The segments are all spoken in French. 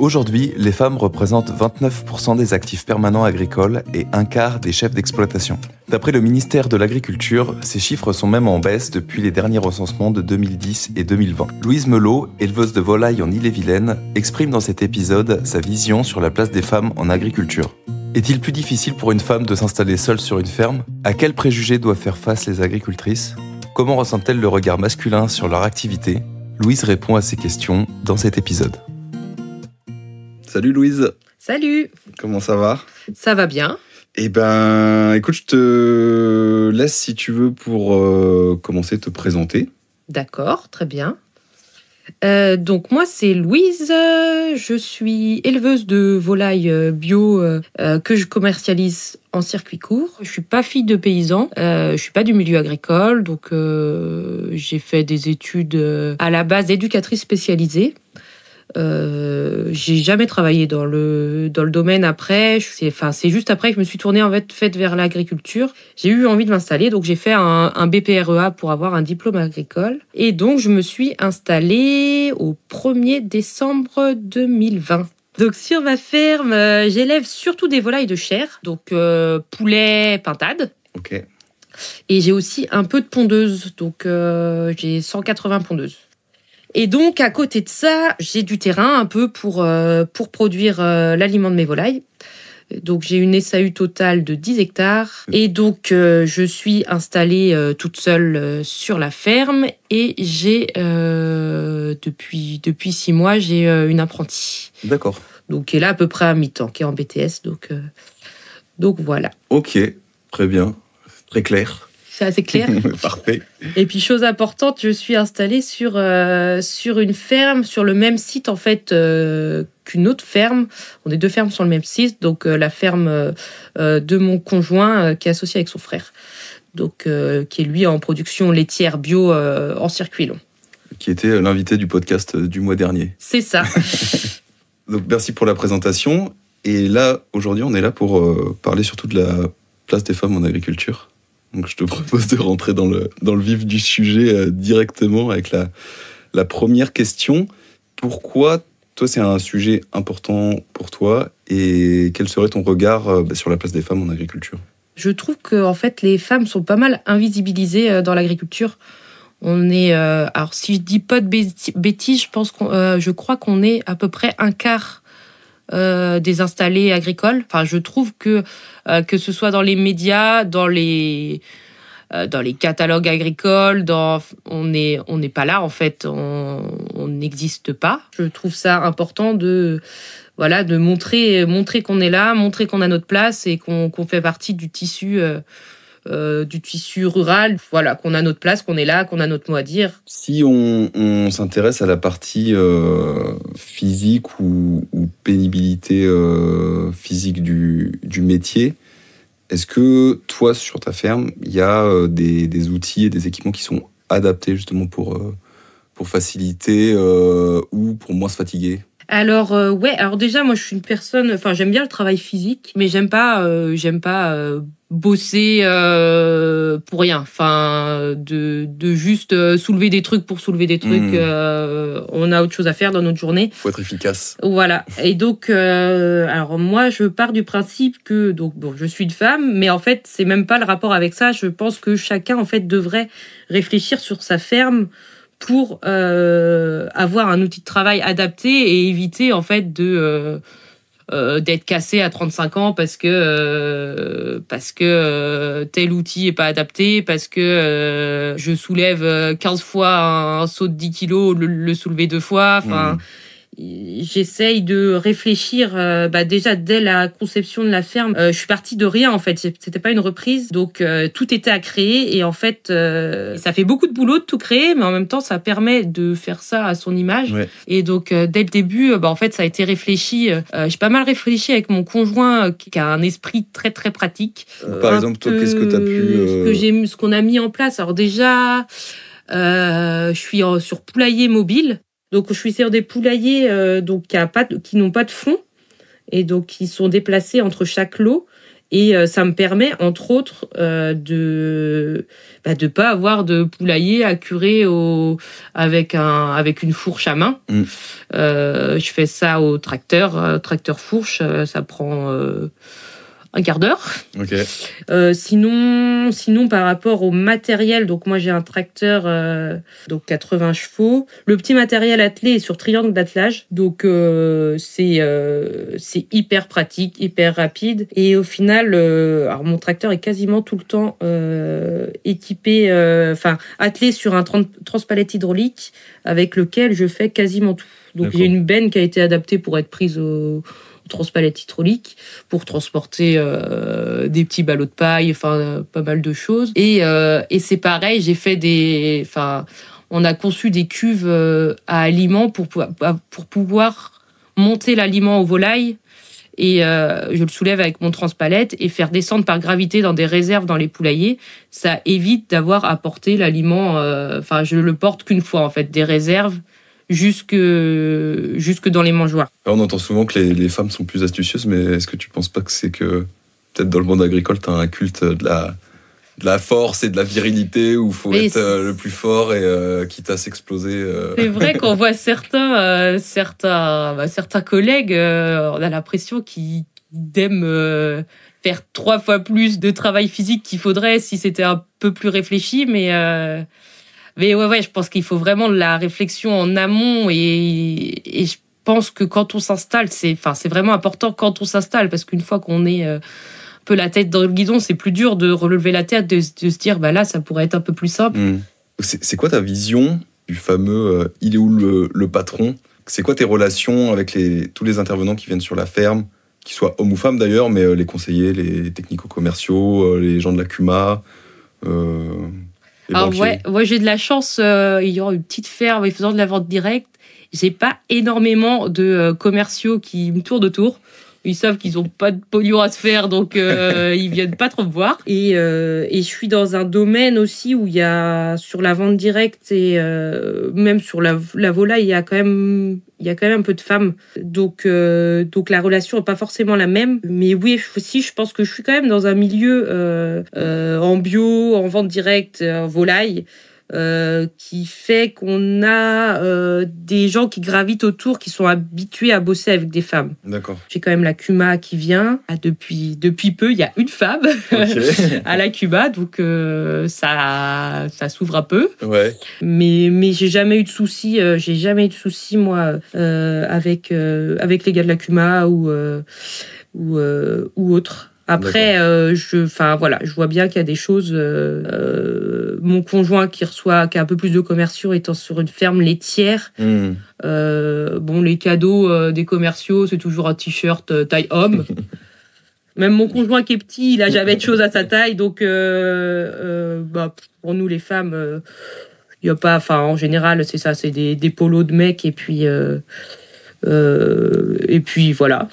Aujourd'hui, les femmes représentent 29% des actifs permanents agricoles et un quart des chefs d'exploitation. D'après le ministère de l'Agriculture, ces chiffres sont même en baisse depuis les derniers recensements de 2010 et 2020. Louise Melot, éleveuse de volailles en Ille-et-Vilaine, exprime dans cet épisode sa vision sur la place des femmes en agriculture. Est-il plus difficile pour une femme de s'installer seule sur une ferme ? À quels préjugés doivent faire face les agricultrices ? Comment ressentent-elles le regard masculin sur leur activité ? Louise répond à ces questions dans cet épisode. Salut Louise. Salut. Comment ça va ? Ça va bien. Eh ben, écoute, je te laisse si tu veux pour commencer à te présenter. D'accord, très bien. Donc moi c'est Louise, je suis éleveuse de volailles bio que je commercialise en circuit court. Je suis pas fille de paysan, je suis pas du milieu agricole, donc j'ai fait des études à la base d'éducatrice spécialisée. J'ai jamais travaillé dans le domaine après. C'est juste après que je me suis tournée en fait vers l'agriculture. J'ai eu envie de m'installer, donc j'ai fait un BPREA pour avoir un diplôme agricole. Et donc je me suis installée au 1er décembre 2020. Donc sur ma ferme, j'élève surtout des volailles de chair, donc poulet, pintade. Ok. Et j'ai aussi un peu de pondeuse, donc j'ai 180 pondeuses. Et donc, à côté de ça, j'ai du terrain un peu pour produire l'aliment de mes volailles. Donc, j'ai une SAU totale de 10 hectares. Et donc, je suis installée toute seule sur la ferme. Et j'ai, depuis 6 mois, j'ai une apprentie. D'accord. Donc, qui est là à peu près à mi-temps, qui est en BTS. Donc voilà. Ok, très bien. Très clair. C'est assez clair. Parfait. Et puis, chose importante, je suis installée sur une ferme, sur le même site, en fait, qu'une autre ferme. On est 2 fermes sur le même site. Donc, la ferme de mon conjoint, qui est associé avec son frère. Donc, qui est, lui, en production laitière bio en circuit long. Qui était l'invité du podcast du mois dernier. C'est ça. Donc, merci pour la présentation. Et là, aujourd'hui, on est là pour parler surtout de la place des femmes en agriculture. Donc, je te propose de rentrer dans le vif du sujet directement avec la première question. Pourquoi, toi, c'est un sujet important pour toi et quel serait ton regard sur la place des femmes en agriculture ? Je trouve que en fait, les femmes sont pas mal invisibilisées dans l'agriculture. On est, alors si je dis pas de bêtises, je crois qu'on est à peu près un quart des installés agricoles. Enfin, je trouve que ce soit dans les médias, dans les catalogues agricoles, on n'est pas là en fait, on n'existe pas. Je trouve ça important de montrer qu'on est là, montrer qu'on a notre place et qu'on fait partie du tissu rural, voilà, qu'on a notre place, qu'on est là, qu'on a notre mot à dire. Si on s'intéresse à la partie physique ou pénibilité physique du métier, est-ce que toi, sur ta ferme, il y a des outils et des équipements qui sont adaptés justement pour faciliter ou pour moins se fatiguer ? Alors alors déjà moi je suis une personne, enfin j'aime bien le travail physique, mais j'aime pas bosser pour rien, enfin de juste soulever des trucs pour soulever des trucs. On a autre chose à faire dans notre journée. Faut être efficace. Voilà. Et donc alors moi je pars du principe que je suis une femme, mais en fait c'est même pas le rapport avec ça. Je pense que chacun en fait devrait réfléchir sur sa ferme pour avoir un outil de travail adapté et éviter en fait d'être cassé à 35 ans parce que tel outil est pas adapté, parce que je soulève 15 fois un saut de 10 kilos, le soulever 2 fois. Enfin, j'essaye de réfléchir déjà dès la conception de la ferme. Je suis partie de rien en fait, c'était pas une reprise, donc tout était à créer et en fait ça fait beaucoup de boulot de tout créer, mais en même temps ça permet de faire ça à son image. Ouais. Et donc dès le début en fait ça a été réfléchi, j'ai pas mal réfléchi avec mon conjoint qui a un esprit très très pratique. Par exemple, toi, qu'est-ce que tu as pu ce qu'on a mis en place. Alors déjà je suis sur poulailler mobile. Donc, je suis sur des poulaillers qui n'ont pas de fond et donc qui sont déplacés entre chaque lot. Et ça me permet, entre autres, de pas avoir de poulailler à curer avec une fourche à main. Je fais ça au tracteur fourche, ça prend un quart d'heure. Okay. Sinon, par rapport au matériel, donc moi j'ai un tracteur donc 80 chevaux. Le petit matériel attelé est sur triangle d'attelage, donc c'est hyper pratique, hyper rapide. Et au final, alors mon tracteur est quasiment tout le temps équipé, attelé sur un transpalette hydraulique avec lequel je fais quasiment tout. Donc j'ai une benne qui a été adaptée pour être prise au transpalette hydraulique pour transporter des petits ballots de paille, pas mal de choses. Et c'est pareil, j'ai fait on a conçu des cuves à aliments pour pouvoir monter l'aliment aux volailles. Et je le soulève avec mon transpalette et faire descendre par gravité dans des réserves dans les poulaillers. Ça évite d'avoir à porter l'aliment. Je le porte qu'une fois, en fait, des réserves jusque dans les mangeoires. Alors, on entend souvent que les femmes sont plus astucieuses, mais est-ce que tu penses pas que c'est que peut-être dans le monde agricole, tu as un culte de la force et de la virilité où il faut être le plus fort et quitte à s'exploser. C'est vrai qu'on voit certains collègues, on a l'impression qu'ils aiment faire 3 fois plus de travail physique qu'il faudrait si c'était un peu plus réfléchi, mais ouais, je pense qu'il faut vraiment de la réflexion en amont et je pense que quand on s'installe, c'est vraiment important quand on s'installe parce qu'une fois qu'on est un peu la tête dans le guidon, c'est plus dur de relever la tête, de se dire là, ça pourrait être un peu plus simple. C'est quoi ta vision du fameux il est où le patron? C'est quoi tes relations avec tous les intervenants qui viennent sur la ferme, qu'ils soient hommes ou femmes d'ailleurs, mais les conseillers, les technico-commerciaux, les gens de la CUMA Alors ouais, j'ai de la chance, ayant une petite ferme et faisant de la vente directe, j'ai pas énormément de commerciaux qui me tournent autour. Ils savent qu'ils ont pas de pognon à se faire, donc ils viennent pas trop me voir. Et je suis dans un domaine aussi où il y a, sur la vente directe et même sur la volaille, il y a quand même un peu de femmes. Donc la relation est pas forcément la même. Mais oui, aussi, je pense que je suis quand même dans un milieu en bio, en vente directe, en volaille. Qui fait qu'on a des gens qui gravitent autour, qui sont habitués à bosser avec des femmes. D'accord. J'ai quand même la CUMA qui vient. Depuis peu, il y a une femme à la CUMA, donc ça s'ouvre un peu. Ouais. Mais j'ai jamais eu de soucis. Moi avec les gars de la CUMA ou autres. Après, je vois bien qu'il y a des choses. Mon conjoint qui a un peu plus de commerciaux étant sur une ferme laitière. Les cadeaux des commerciaux, c'est toujours un t-shirt taille homme. Même mon conjoint qui est petit, il a jamais de choses à sa taille. Donc, pour nous les femmes, il y a pas. En général, c'est ça, c'est des polos de mecs et puis voilà.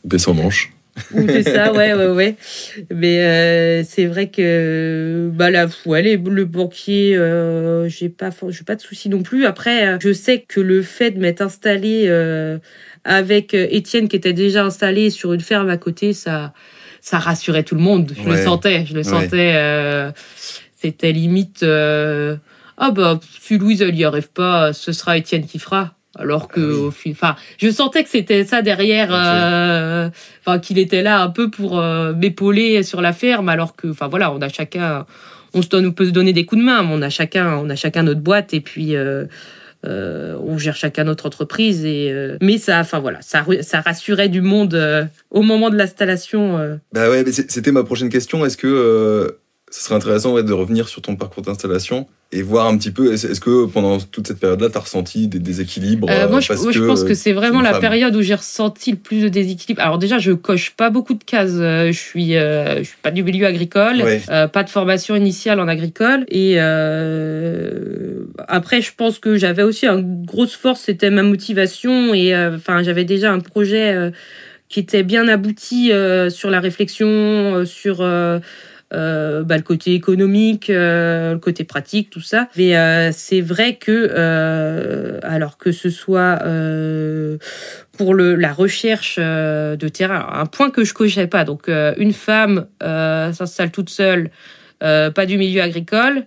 Baisse en manche. C'est ça, ouais. Mais c'est vrai que le banquier, j'ai pas de soucis non plus. Après, je sais que le fait de m'être installée avec Étienne qui était déjà installé sur une ferme à côté, ça rassurait tout le monde. Je le sentais. C'était limite. Si Louise elle y arrive pas, ce sera Étienne qui fera. Alors que, je sentais que c'était ça derrière, qu'il était là un peu pour m'épauler sur la ferme, alors que, on a chacun, on peut se donner des coups de main, mais on a chacun notre boîte et puis on gère chacun notre entreprise mais ça rassurait du monde au moment de l'installation. Mais c'était ma prochaine question. Est-ce que ce serait intéressant de revenir sur ton parcours d'installation et voir un petit peu, est-ce que pendant toute cette période-là, tu as ressenti des déséquilibres? Moi, je pense que c'est vraiment la période où j'ai ressenti le plus de déséquilibre. Alors déjà, je coche pas beaucoup de cases. Je suis pas du milieu agricole, pas de formation initiale en agricole. Et après, je pense que j'avais aussi une grosse force, c'était ma motivation. Et j'avais déjà un projet qui était bien abouti sur la réflexion, sur le côté économique, le côté pratique, tout ça. Mais c'est vrai que alors que ce soit pour la recherche de terrain, un point que je cochais pas. Donc une femme s'installe toute seule, pas du milieu agricole.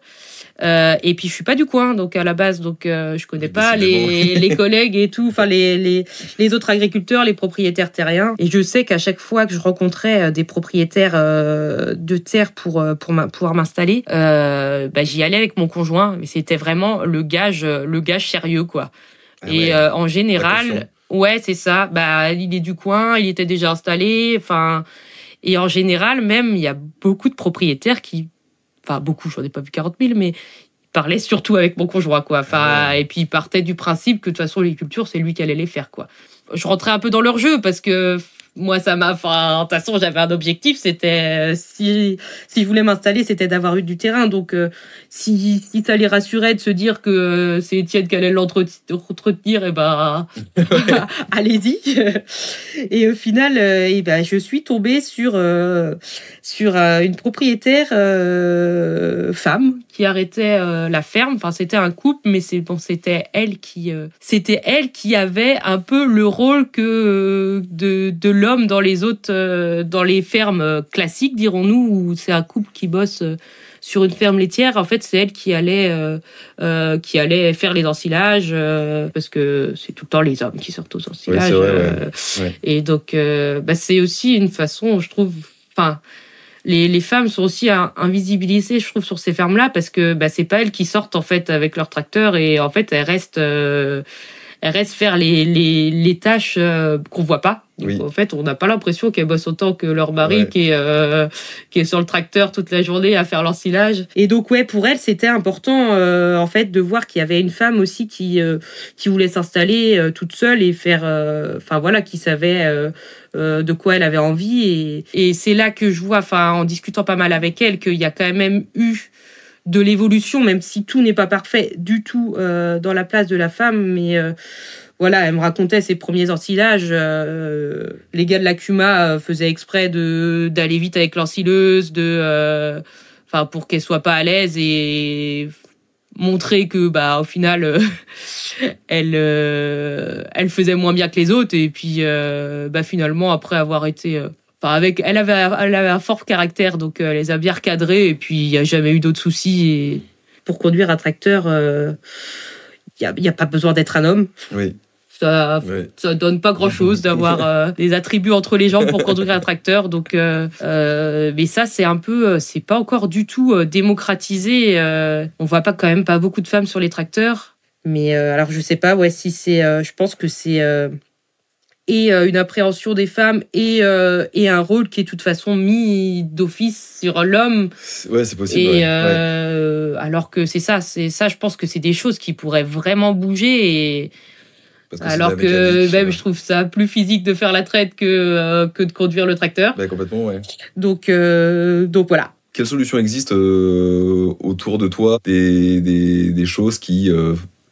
Et puis je suis pas du coin, donc à la base, donc je connais pas les collègues et tout, enfin les autres agriculteurs, les propriétaires terriens. Et je sais qu'à chaque fois que je rencontrais des propriétaires de terre pour pouvoir m'installer, j'y allais avec mon conjoint, mais c'était vraiment le gage sérieux quoi. Et en général, ouais c'est ça. Il est du coin, il était déjà installé, enfin. Et en général, même il y a beaucoup de propriétaires qui beaucoup, j'en ai pas vu 40 000, mais il parlait surtout avec mon conjoint, quoi. Et puis il partait du principe que de toute façon, les cultures, c'est lui qui allait les faire, quoi. Je rentrais un peu dans leur jeu parce que moi, de toute façon, j'avais un objectif, c'était, si je voulais m'installer, c'était d'avoir eu du terrain. Donc, si ça les rassurait de se dire que c'est Étienne qui allait l'entretenir, allez-y. Et au final, je suis tombée sur une propriétaire femme qui arrêtait la ferme. Enfin, c'était un couple, mais c'était elle qui avait un peu le rôle que de l'homme dans les autres, dans les fermes classiques, dirons-nous, où c'est un couple qui bosse sur une ferme laitière. En fait, c'est elle qui allait faire les ensilages, parce que c'est tout le temps les hommes qui sortent aux ensilages. Oui, c'est vrai, ouais. Et donc, c'est aussi une façon, je trouve, les femmes sont aussi invisibilisées, je trouve, sur ces fermes-là, parce que c'est pas elles qui sortent en fait avec leur tracteur, et en fait elles restent faire les tâches qu'on voit pas. Donc, oui. En fait, on n'a pas l'impression qu'elles bossent autant que leur mari qui est sur le tracteur toute la journée à faire l'ensilage. Et donc pour elle, c'était important en fait de voir qu'il y avait une femme aussi qui voulait s'installer toute seule et faire qui savait de quoi elle avait envie, et c'est là que je vois, en discutant pas mal avec elle, qu'il y a quand même eu de l'évolution, même si tout n'est pas parfait du tout dans la place de la femme, mais elle me racontait ses premiers ensilages. Les gars de la CUMA faisaient exprès d'aller vite avec l'ensileuse, pour qu'elle soit pas à l'aise, et montrer que au final elle faisait moins bien que les autres, et puis finalement après avoir été elle avait un fort caractère, donc elle les a bien recadrés, et puis il n'y a jamais eu d'autres soucis. Et pour conduire un tracteur, il y a pas besoin d'être un homme. Oui. Ça donne pas grand-chose d'avoir des attributs entre les jambes pour conduire un tracteur. Donc, mais ça, c'est pas encore du tout démocratisé. On voit quand même pas beaucoup de femmes sur les tracteurs. Mais alors, je sais pas, si c'est, je pense que c'est une appréhension des femmes et un rôle qui est de toute façon mis d'office sur l'homme. Ouais, c'est possible. Alors que c'est ça, je pense que c'est des choses qui pourraient vraiment bouger, alors que même je trouve ça plus physique de faire la traite que de conduire le tracteur. Complètement, ouais. Donc voilà. Quelles solutions existent autour de toi, des choses qui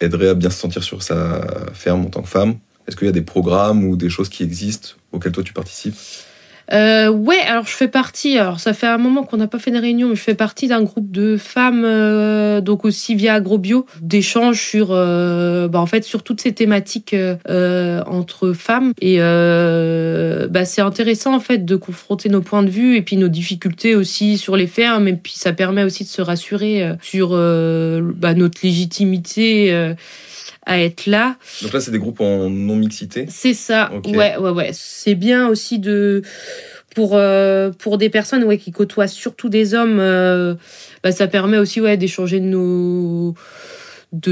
aideraient à bien se sentir sur sa ferme en tant que femme? Est-ce qu'il y a des programmes ou des choses qui existent auxquelles toi tu participes? Alors je fais partie, ça fait un moment qu'on n'a pas fait de réunion, mais je fais partie d'un groupe de femmes, donc aussi via AgroBio, d'échanges sur, en fait, sur toutes ces thématiques entre femmes. Et c'est intéressant en fait de confronter nos points de vue et puis nos difficultés aussi sur les fermes, et puis ça permet aussi de se rassurer sur notre légitimité à être là. Donc là, c'est des groupes en non-mixité? C'est ça, okay. Ouais. C'est bien aussi pour des personnes qui côtoient surtout des hommes, ça permet aussi d'échanger de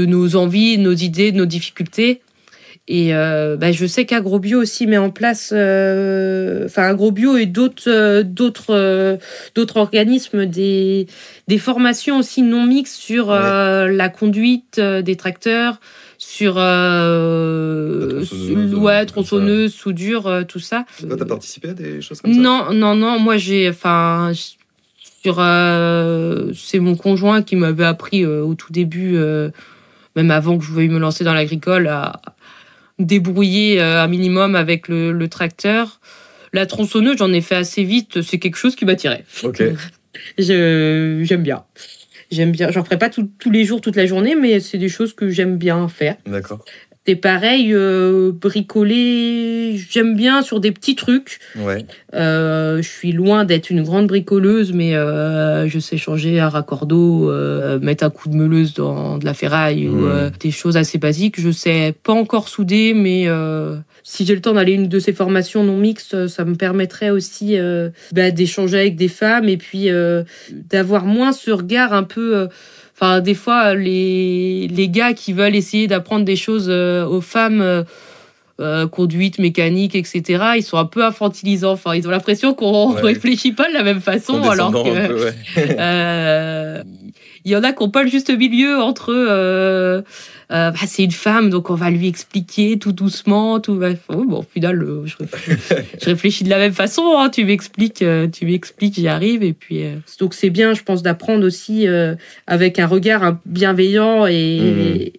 nos envies, de nos idées, de nos difficultés. Et je sais qu'AgroBio aussi met en place, AgroBio et d'autres organismes, des formations aussi non mixtes sur la conduite des tracteurs, sur tronçonneuse, soudure, tout ça. Toi, t'as participé à des choses comme ça? Non, moi c'est mon conjoint qui m'avait appris au tout début, même avant que je veuille me lancer dans l'agricole, à débrouiller un minimum avec le tracteur. La tronçonneuse, j'en ai fait assez vite, c'est quelque chose qui m'attirait. Ok. J'aime bien. J'en ferai pas tous les jours, toute la journée, mais c'est des choses que j'aime bien faire. D'accord. C'est pareil, bricoler, j'aime bien sur des petits trucs. Ouais. Je suis loin d'être une grande bricoleuse, mais je sais changer un raccordeau, mettre un coup de meuleuse dans de la ferraille ou des choses assez basiques. Je sais pas encore souder, mais si j'ai le temps d'aller à une de ces formations non mixtes, ça me permettrait aussi d'échanger avec des femmes et puis d'avoir moins ce regard un peu... Enfin, des fois, les gars qui veulent essayer d'apprendre des choses aux femmes, conduite, mécanique, etc., ils sont un peu infantilisants. Enfin, ils ont l'impression qu'on réfléchit pas de la même façon, alors que... peu, ouais. Il y en a qui n'ont pas le juste milieu entre c'est une femme, donc on va lui expliquer tout doucement. Au final, je réfléchis de la même façon. Hein, tu m'expliques, j'y arrive. Et puis, donc c'est bien, je pense, d'apprendre aussi avec un regard bienveillant et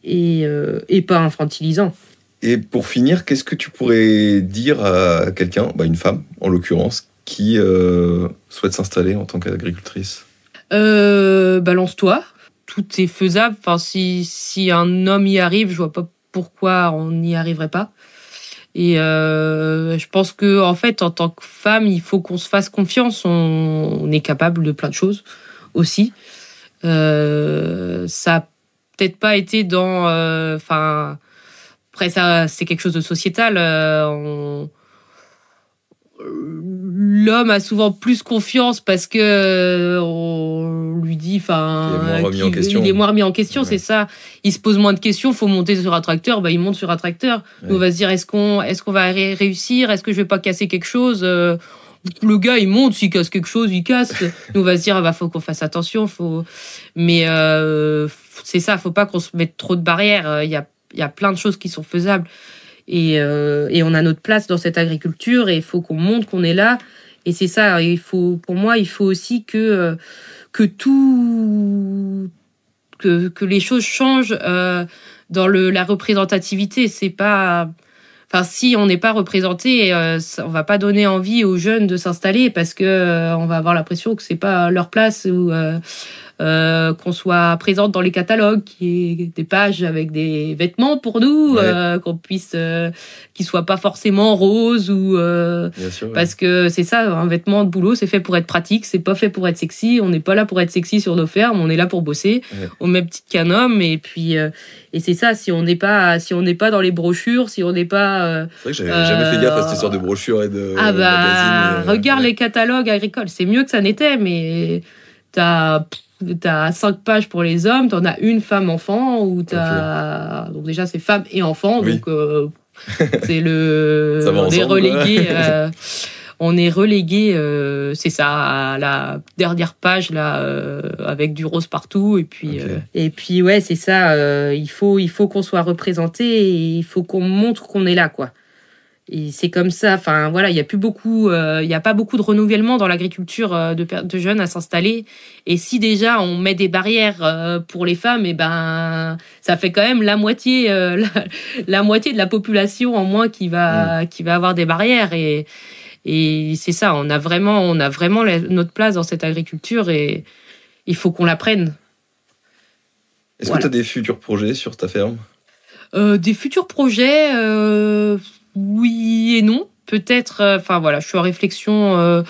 pas infantilisant. Et pour finir, qu'est-ce que tu pourrais dire à quelqu'un, une femme en l'occurrence, qui souhaite s'installer en tant qu'agricultrice ? Balance-toi. Tout est faisable. Enfin, si un homme y arrive, je vois pas pourquoi on n'y arriverait pas. Et je pense que en fait, en tant que femme, il faut qu'on se fasse confiance. On est capable de plein de choses aussi. Ça a peut-être pas été dans. Après ça, c'est quelque chose de sociétal. L'homme a souvent plus confiance parce que on lui dit, il est moins remis en question, c'est ça. Il se pose moins de questions, faut monter sur un tracteur, il monte sur un tracteur. Nous, on va se dire, est-ce qu'on va réussir, est-ce que je vais pas casser quelque chose. Le gars, il monte, s'il casse quelque chose, il casse. Nous, on va se dire, faut qu'on fasse attention, mais c'est ça, faut pas qu'on se mette trop de barrières. Il y a plein de choses qui sont faisables. Et on a notre place dans cette agriculture et il faut qu'on montre qu'on est là. Et c'est ça, pour moi, il faut aussi que les choses changent dans la représentativité. C'est pas... Enfin, si on n'est pas représenté, on va pas donner envie aux jeunes de s'installer parce que on va avoir l'impression que c'est pas leur place ou... qu'on soit présente dans les catalogues, qu'il y ait des pages avec des vêtements pour nous, qu'on puisse, qu'ils soient pas forcément roses ou Bien sûr, parce que c'est ça, un vêtement de boulot, c'est fait pour être pratique, c'est pas fait pour être sexy. On n'est pas là pour être sexy sur nos fermes, on est là pour bosser au même titre qu'un homme. Et puis et c'est ça, si on n'est pas dans les brochures, si on n'est pas c'est vrai que j'avais jamais fait gaffe à cette histoire de brochures et de magazines. Regarde les catalogues agricoles, c'est mieux que ça n'était, mais t'as 5 pages pour les hommes, t'en as une femme-enfant, ou donc déjà c'est femme et enfant, donc c'est on est relégué, c'est ça, à la dernière page là, avec du rose partout, et puis ouais, c'est ça, il faut qu'on soit représenté, et il faut qu'on montre qu'on est là, quoi. Et c'est comme ça, enfin voilà, il y a pas beaucoup de renouvellement dans l'agriculture de jeunes à s'installer. Et si déjà on met des barrières pour les femmes, ça fait quand même la moitié de la population en moins qui va avoir des barrières. Et c'est ça, on a vraiment notre place dans cette agriculture et il faut qu'on la prenne. Est-ce que tu as des futurs projets sur ta ferme ? Des futurs projets. Oui et non, peut-être. Je suis en réflexion.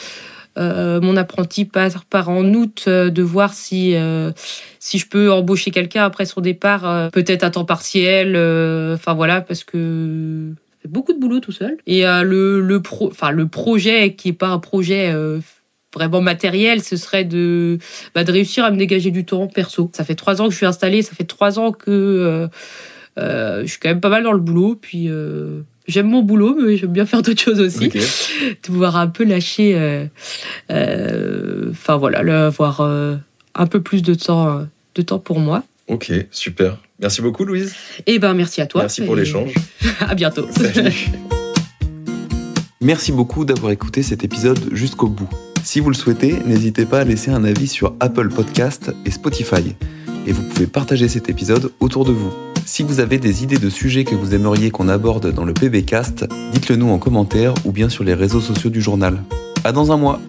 Mon apprenti part en août, de voir si je peux embaucher quelqu'un après son départ, peut-être à temps partiel. Parce que c'est beaucoup de boulot tout seul. Et le projet qui est pas un projet vraiment matériel, ce serait de réussir à me dégager du temps perso. Ça fait 3 ans que je suis installée, ça fait 3 ans que je suis quand même pas mal dans le boulot, puis. J'aime mon boulot, mais j'aime bien faire d'autres choses aussi. Okay. De pouvoir un peu lâcher, avoir un peu plus de temps pour moi. Ok, super. Merci beaucoup, Louise. Merci à toi. Merci pour l'échange. À bientôt. Salut. Merci beaucoup d'avoir écouté cet épisode jusqu'au bout. Si vous le souhaitez, n'hésitez pas à laisser un avis sur Apple Podcast et Spotify. Et vous pouvez partager cet épisode autour de vous. Si vous avez des idées de sujets que vous aimeriez qu'on aborde dans le PBcast, dites-le nous en commentaire ou bien sur les réseaux sociaux du journal. À dans un mois.